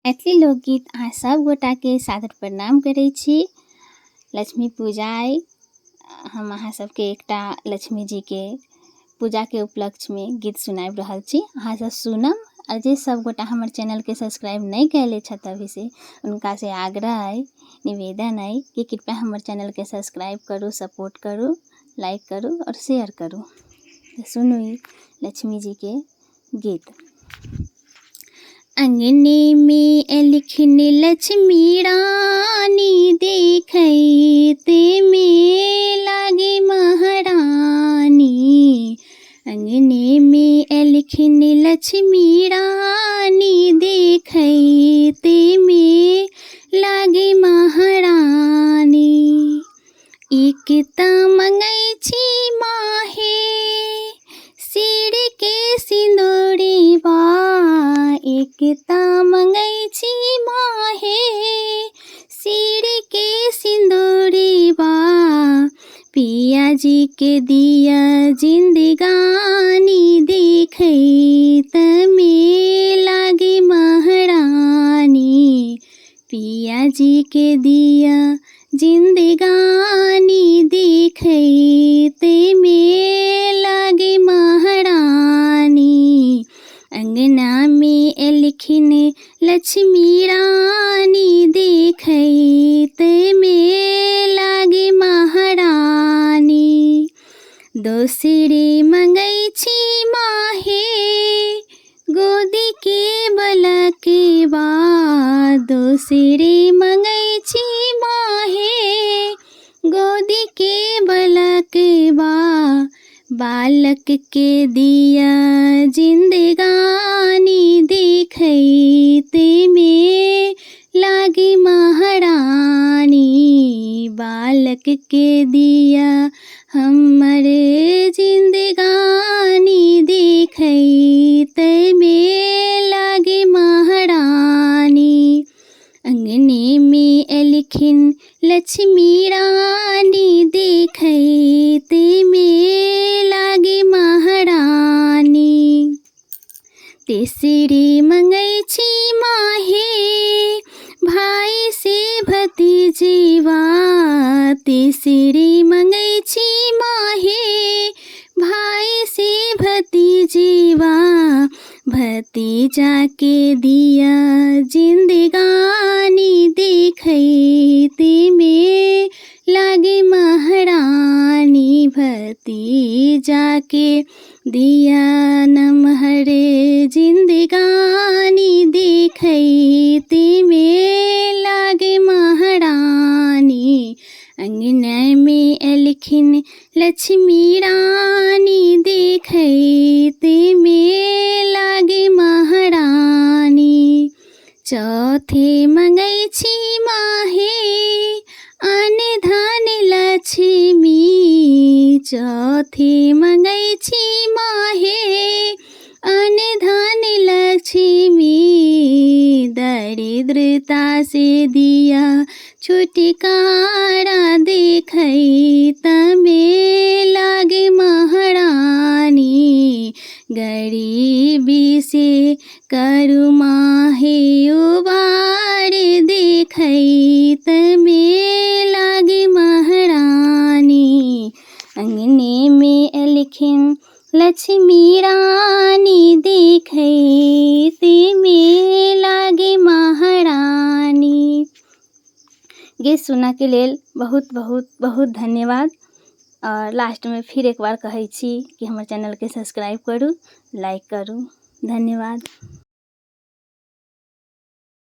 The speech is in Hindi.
मैथिली लोकगीत अहाँ सब गोटा के सादर प्रणाम करै छी। लक्ष्मी पूजा आइ हम अहाँ सबके एकटा लक्ष्मी जी के पूजा के उपलक्ष्य में गीत सुनाबि रहल छी। अहाँ सब सुनम और जे सब गोटा हमर चैनल के सब्सक्राइब नहीं कैले छथि अभी से उनका से आग्रह है, निवेदन है कि कृपया हमर चैनल के सब्सक्राइब करू, सपोर्ट करू, लाइक करू और शेयर करू। सुनू लक्ष्मी जी के गीत। अंगने में एलखिन लक्ष्मी रानी देखैते में लागे महारानी। अंगने में एलखिन लक्ष्मी रानी देखैते में लागे महारानी। एकता मंगै छी माहे सिर के सिंदूरी बा। एकता मंगै छी माहे सिर के सिंदूरी बा। पिया जी के दिया जिंदगानी देखैत में लागे महारानी। पिया जी के दिया जिंदगानी देखैत में लागे महारानी। अंगना में एलखिन लक्ष्मी रानी देखैत में लागे महारानी। दोसरे मंगै छी माहे गोदी के बलके बा। दोसरे मंगै छी माहे गोदी के बलके बा। बालक के दिया जिंदगानी देखैत में लागे महारानी। बालक के दिया हमर जिंदगानी देखैत में लागे महारानी। अंगने में एलखिन लक्ष्मी रानी देखैत में लागे महारानी। तेसरे मंगै छी माहे भाई से भतीजीवा। तेसरे मंगै छी माहे भाई से भतीजीवा। भतीजा के दिया जिंदगानी देखैत में लागे महारानी। भतीजा के दिया नमहर जिंदगानी देखैत में लागे महारानी। अंगना में एलखिन लक्ष्मी रानी देखैत में लागे महारानी। चौथे मंगै छी माहे अन्न धन लक्ष्मी। चौथे मंगै छी माहे अन्न धन लक्ष्मी। दरिद्रता से दिया छुटकारा देखैत में लागे महारानी। गरीबी से करू माहे उबार देखैत में लागे महारानी। अंगने में एलखिन लक्ष्मी रानी देखैत में लागे महारानी। गीत सुना के लेल बहुत बहुत बहुत धन्यवाद। और लास्ट में फिर एक बार कहै छी कि हमर चैनल के सब्सक्राइब करू, लाइक करू। धन्यवाद।